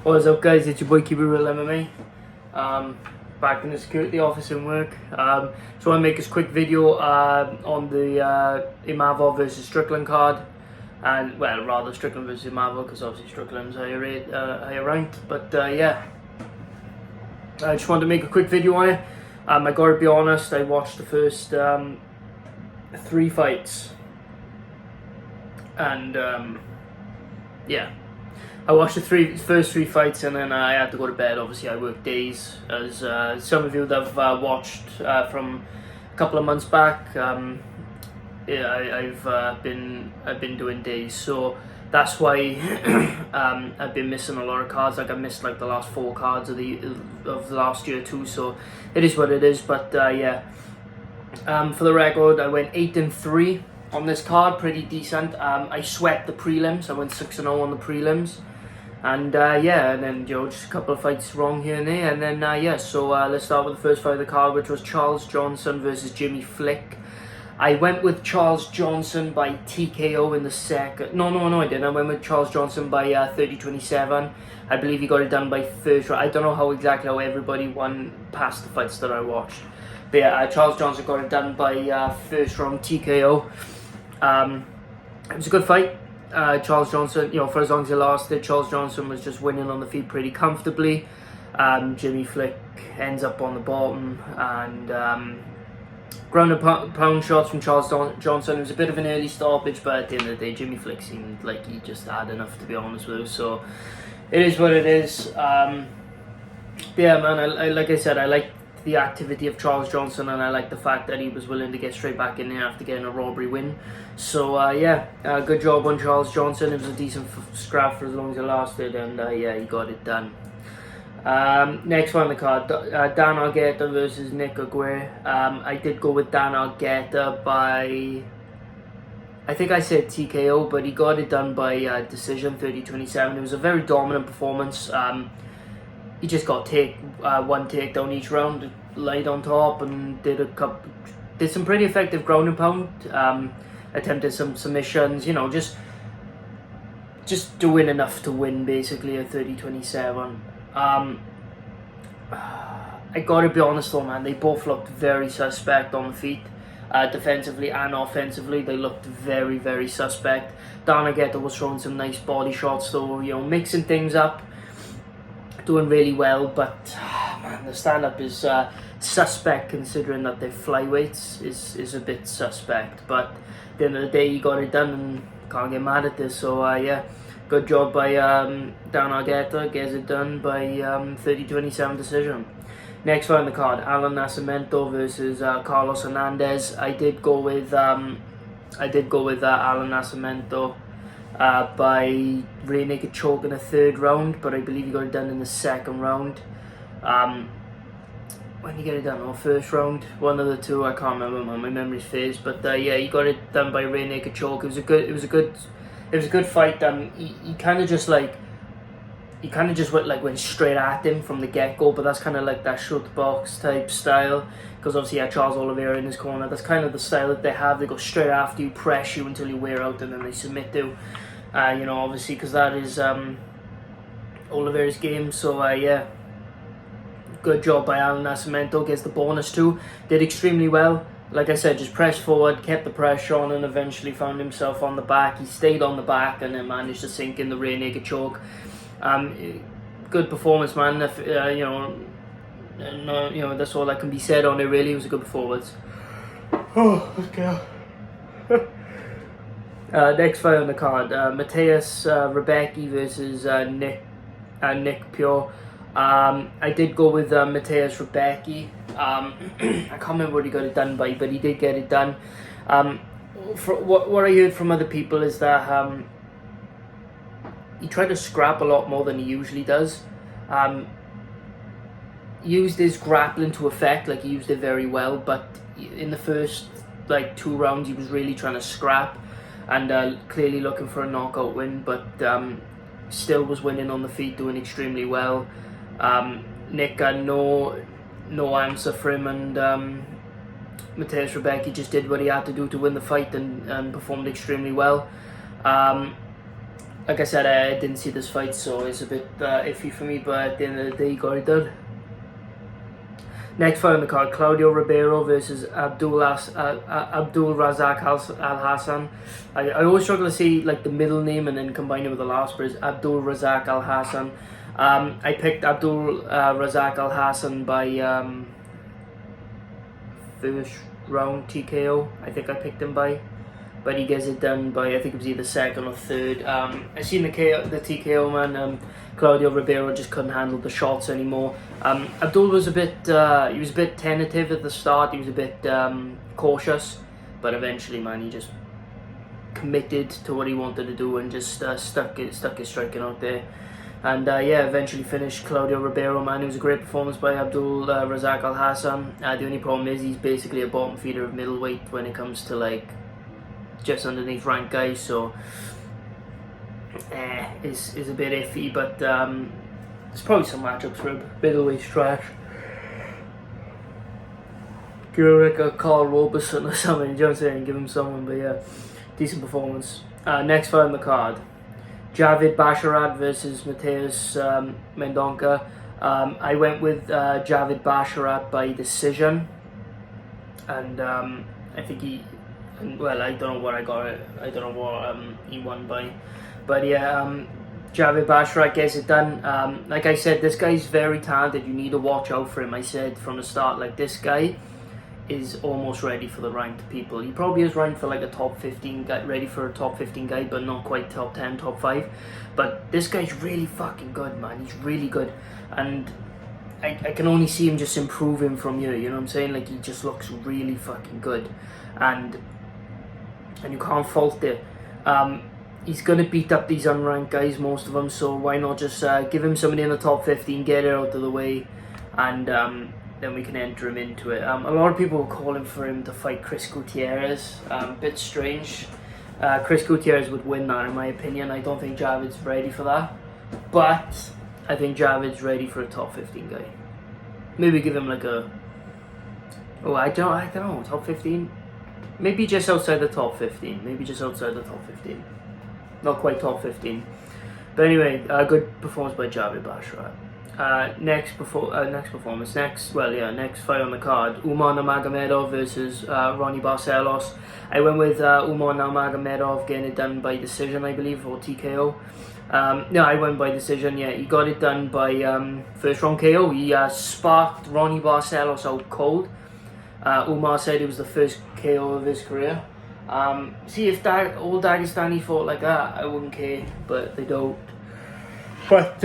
What's up, guys? It's your boy Keep It Real MMA. Back in the security office in work. So I want to make this quick video on the Imavov versus Strickland card, and well, rather Strickland versus Imavov because obviously Strickland's higher ranked. But yeah, I just wanted to make a quick video on it. I gotta be honest, I watched the first 3 fights, and yeah. I watched the first three fights, and then I had to go to bed. Obviously, I work days, as some of you that have watched from a couple of months back. Yeah, I've been doing days, so that's why I've been missing a lot of cards. Like I missed like the last 4 cards of the last year too. So it is what it is. But yeah, for the record, I went 8-3 on this card, pretty decent. I swept the prelims. I went 6-0 on the prelims. And yeah, and then just a couple of fights wrong here and there, and then yeah. So let's start with the first fight of the card, which was Charles Johnson versus Jimmy Flick. I went with Charles Johnson by TKO in the second. No, I didn't. I went with Charles Johnson by 30-27. I believe he got it done by first round. I don't know how everybody won past the fights that I watched. But yeah, Charles Johnson got it done by first round TKO. It was a good fight. Charles Johnson, for as long as he lasted, Charles Johnson was just winning on the feet pretty comfortably. Jimmy Flick ends up on the bottom, and ground and pound shots from Charles Johnson. It was a bit of an early stoppage, but at the end of the day, Jimmy Flick seemed like he just had enough, to be honest with you. So it is what it is. Yeah, man, like I said, I like the activity of Charles Johnson, and I like the fact that he was willing to get straight back in there after getting a robbery win. So yeah, good job on Charles Johnson. It was a decent scrap for as long as it lasted, and yeah, he got it done. Next one on the card, Dan Argueta versus Nick Aguirre. I did go with Dan Argueta by, I think I said TKO, but he got it done by decision, 30-27. It was a very dominant performance. He just got one takedown each round, laid on top, and did some pretty effective ground and pound. Attempted some submissions, just doing enough to win basically at 30-27. I gotta be honest though, man, they both looked very suspect on the feet. Defensively and offensively, they looked very, very suspect. Dan Argueta was throwing some nice body shots though, mixing things up. Doing really well, but man, the stand-up is suspect, considering that they're flyweights is a bit suspect. But at the end of the day, you got it done, and can't get mad at this. So yeah, good job by Dan Argueta, gets it done by 30-27 decision. Next fight on the card, Alan Nascimento versus Carlos Hernandez. I did go with Alan Nascimento by rear naked choke in the 3rd round, but I believe he got it done in the 2nd round. When did he get it done? First round, one of the two. I can't remember. My memory's phased, but yeah, he got it done by rear naked choke. It was a good fight. He kind of just went straight at him from the get go, but that's kind of like that short box type style. Because obviously, yeah, Charles Oliveira in his corner. That's kind of the style that they have. They go straight after you, press you until you wear out, and then they submit you. Obviously, because that is Oliveira's game. So yeah, good job by Alan Nascimento. Gets the bonus too. Did extremely well. Like I said, just pressed forward, kept the pressure on, and eventually found himself on the back. He stayed on the back and then managed to sink in the rear naked choke. Good performance, man. That's all that can be said on it. Really, it was a good performance. Oh, okay. Next fight on the card, Mateus Rebecki versus Nick Pure. I did go with Mateus Rebecki. I can't remember what he got it done by, but he did get it done. For what I heard from other people is that he tried to scrap a lot more than he usually does. Used his grappling to effect, like he used it very well, but in the first 2 rounds he was really trying to scrap, and clearly looking for a knockout win, but still was winning on the feet, doing extremely well. Nick had no answer for him, and Mateus Rebecki just did what he had to do to win the fight, and performed extremely well. like I said, I didn't see this fight, so it's a bit iffy for me, but at the end of the day, he got it done. Next fight on the card, Claudio Ribeiro versus Abdul Razak Al Hassan. I always struggle to say like the middle name and then combine it with the last, but it's Abdul Razak Al Hassan. I picked Abdul Razak Al Hassan by first round TKO. I think I picked him by, but he gets it done by, I think it was either second or third. I seen the TKO, man. Claudio Ribeiro just couldn't handle the shots anymore. Abdul was a bit tentative at the start. He was a bit cautious, but eventually, man, he just committed to what he wanted to do and just stuck his striking out there. And eventually finished Claudio Ribeiro, man. It was a great performance by Abdul Razak Al Hassan. The only problem is he's basically a bottom feeder of middleweight when it comes to like just underneath ranked guys, so is a bit iffy, but there's probably some matchups for him. Middleweight's trash. Give him like a Carl Roberson or something, you know what I'm saying? Give him someone, but yeah, decent performance. Next fight on the card, Javid Basharat versus Mateus Mendonca. I went with Javid Basharat by decision, and I think I don't know what I got. I don't know what he won by, but yeah, Javid Basharat gets it done. Like I said, this guy's very talented. You need to watch out for him. I said from the start, like this guy is almost ready for the ranked people. He probably is ranked for like a top 15 guy, ready for a top 15 guy, but not quite top 10, top 5. But this guy's really fucking good, man. He's really good, and I can only see him just improving from here. You know what I'm saying? Like he just looks really fucking good, and you can't fault it. He's gonna beat up these unranked guys, most of them. So why not just give him somebody in the top 15, get it out of the way, and then we can enter him into it. A lot of people were calling for him to fight Chris Gutierrez. Bit strange. Chris Gutierrez would win that, in my opinion. I don't think Javid's ready for that, but I think Javid's ready for a top 15 guy. Maybe give him like a, I don't know, top 15. Maybe just outside the top 15. Maybe just outside the top 15. Not quite top 15. But anyway, good performance by Javid Basharat. Next fight on the card, Umar Nurmagomedov versus Ronnie Barcelos. I went with Umar Nurmagomedov getting it done by decision, I believe, or TKO. No, I went by decision. Yeah, he got it done by first round KO. He sparked Ronnie Barcelos out cold. Umar said it was the first KO of his career. See, if that old Dagestani fought like that, I wouldn't care, but they don't. But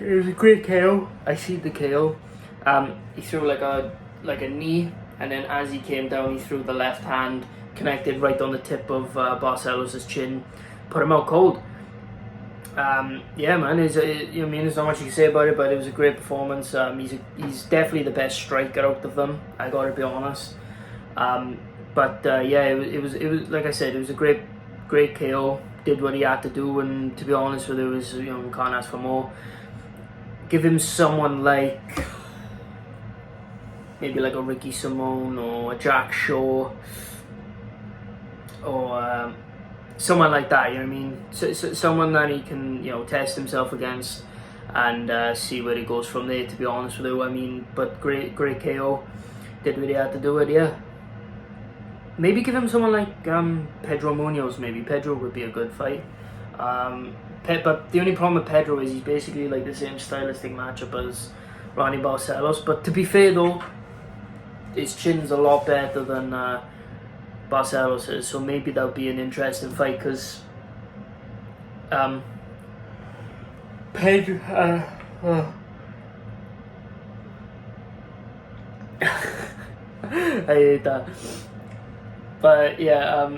it was a great KO. I see the KO. He threw like a knee, and then as he came down, he threw the left hand, connected right on the tip of Barcelos' chin, put him out cold. Yeah, man. There's not much you can say about it, but it was a great performance. He's definitely the best striker out of them. I gotta be honest. It was like I said, it was a great KO. Did what he had to do, and to be honest with you, we can't ask for more. Give him someone like maybe like a Ricky Simone or a Jack Shaw or someone like that. You know what I mean? Someone that he can test himself against and see where he goes from there. To be honest with you, I mean, but great KO. Did what he had to do it. Yeah. Maybe give him someone like Pedro Munoz. Maybe Pedro would be a good fight. But the only problem with Pedro is he's basically like the same stylistic matchup as Ronnie Barcelos. But to be fair though, his chin's a lot better than Barcelos is. So maybe that'll be an interesting fight because Pedro. I hate that. But yeah,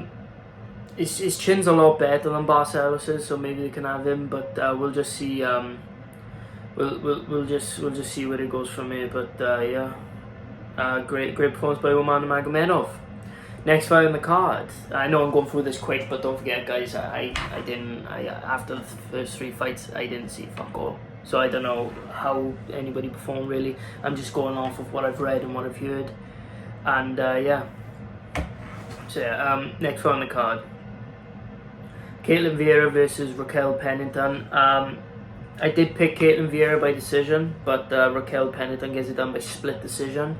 his chin's a lot better than Barcelos, so maybe they can have him. But we'll just see. We'll just see where it goes from here. But great performance by Umar Nurmagomedov. Next fight on the card. I know I'm going through this quick, but don't forget, guys. I after the first 3 fights, I didn't see fuck all. So I don't know how anybody performed really. I'm just going off of what I've read and what I've heard. And yeah. So yeah, next fight on the card, Caitlin Vieira versus Raquel Pennington. I did pick Caitlin Vieira by decision, but Raquel Pennington gets it done by split decision.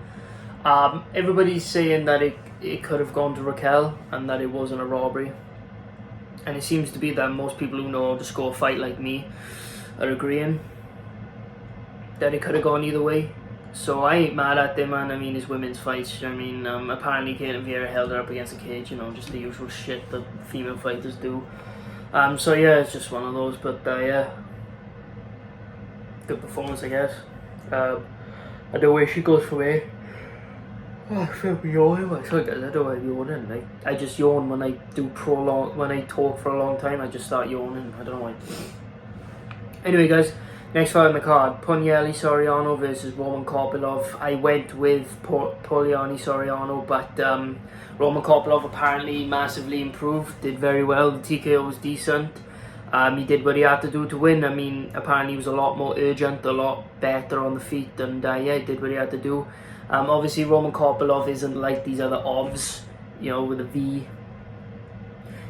Everybody's saying that it could have gone to Raquel and that it wasn't a robbery. And it seems to be that most people who know how to score a fight like me are agreeing that it could have gone either way. So I ain't mad at them, man. I mean, it's women's fights. You know what I mean? Apparently Caitlin Vieira held her up against a cage, you know, just the usual shit that female fighters do. So yeah, it's just one of those. But yeah, good performance, I guess. I don't know where she goes from here. Oh, I feel me yawning. Sorry guys, I don't know why I'm yawning. I just yawn when I talk for a long time. I just start yawning. I don't know why. Anyway, guys, next fight on the card: Pugliani Soriano versus Roman Kopylov. I went with Pugliani Soriano, but Roman Kopylov apparently massively improved. Did very well. The TKO was decent. He did what he had to do to win. I mean, apparently he was a lot more urgent, a lot better on the feet, and yeah, he did what he had to do. Obviously, Roman Kopylov isn't like these other Ovs, you know, with a V.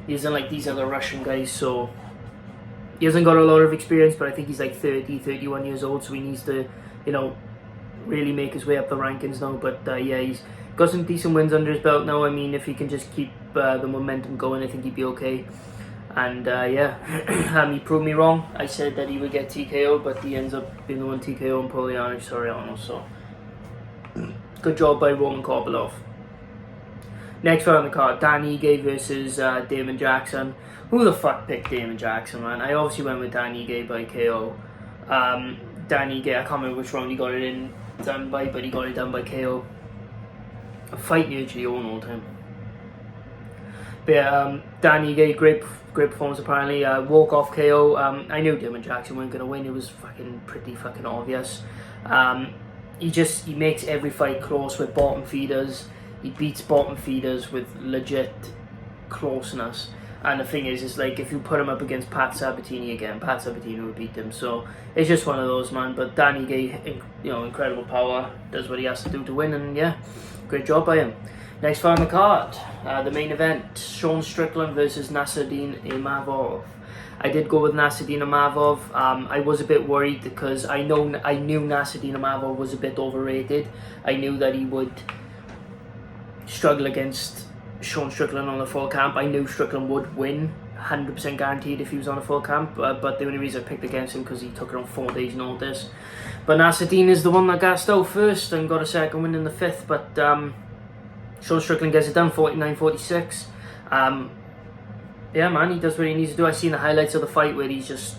He isn't like these other Russian guys, so he hasn't got a lot of experience, but I think he's like 30, 31 years old, so he needs to, you know, really make his way up the rankings now. But yeah, he's got some decent wins under his belt now. I mean, if he can just keep the momentum going, I think he'd be okay. And yeah, he proved me wrong. I said that he would get TKO, but he ends up being the one TKO and Pugliani Soriano, so good job by Roman Kopylov. Next fight on the card: Dan Ige versus Damon Jackson. Who the fuck picked Damon Jackson, man? I obviously went with Dan Ige by KO. Dan Ige, I can't remember which round he got it done by, but he got it done by KO. A fight usually own all the time. But yeah, Dan Ige, great performance apparently. Walk off KO. I knew Damon Jackson wasn't gonna win. It was pretty fucking obvious. He makes every fight close with bottom feeders. He beats bottom feeders with legit closeness. And the thing is like, if you put him up against Pat Sabatini again, Pat Sabatini would beat him. So it's just one of those, man. But Dan Ige, you know, incredible power, does what he has to do to win, and yeah, great job by him. Next fight on the card, the main event: Sean Strickland versus Nasruddin Imavov. I did go with Nasruddin Imavov. I was a bit worried because I knew Nasruddin Imavov was a bit overrated. I knew that he would struggle against Sean Strickland on the full camp. I knew Strickland would win, 100% guaranteed if he was on a full camp. But the only reason I picked against him because he took it on 4 days' notice. But Nasruddin is the one that gassed out first and got a second win in the 5th. But Sean Strickland gets it done, 49-46. Yeah, man, he does what he needs to do. I've seen the highlights of the fight where he's just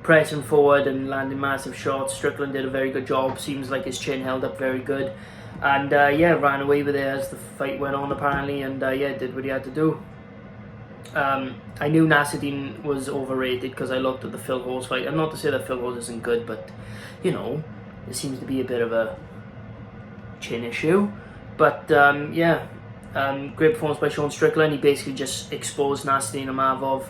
pressing forward and landing massive shots. Strickland did a very good job. Seems like his chin held up very good. And yeah, ran away with it as the fight went on apparently. And yeah, did what he had to do. I knew Nasruddin was overrated because I looked at the Phil Hawes fight. And not to say that Phil Hawes isn't good, but, you know, there seems to be a bit of a chin issue. But yeah, great performance by Sean Strickland. He basically just exposed Nasruddin Imavov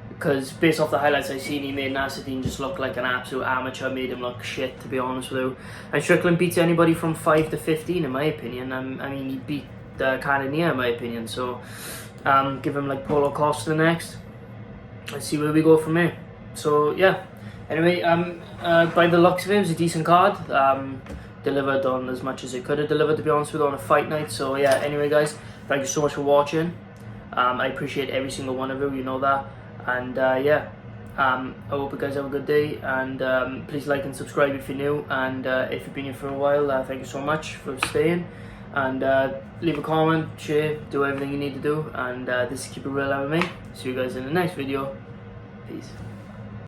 because based off the highlights I've seen, he made Nasruddin just look like an absolute amateur, made him look shit, to be honest with you. And Strickland beats anybody from 5 to 15 in my opinion. I mean, he beat Cannonier in my opinion, so give him like Paulo Costa next. Let's see where we go from here. So yeah, anyway, by the looks of it, it was a decent card. Delivered on as much as it could have delivered, to be honest with you, on a fight night. So yeah, anyway guys, thank you so much for watching. I appreciate every single one of you, you know that. And yeah, I hope you guys have a good day, and please like and subscribe if you're new, and if you've been here for a while, thank you so much for staying, and leave a comment, share, do everything you need to do, and this is Keep It Real MMA. See you guys in the next video. Peace.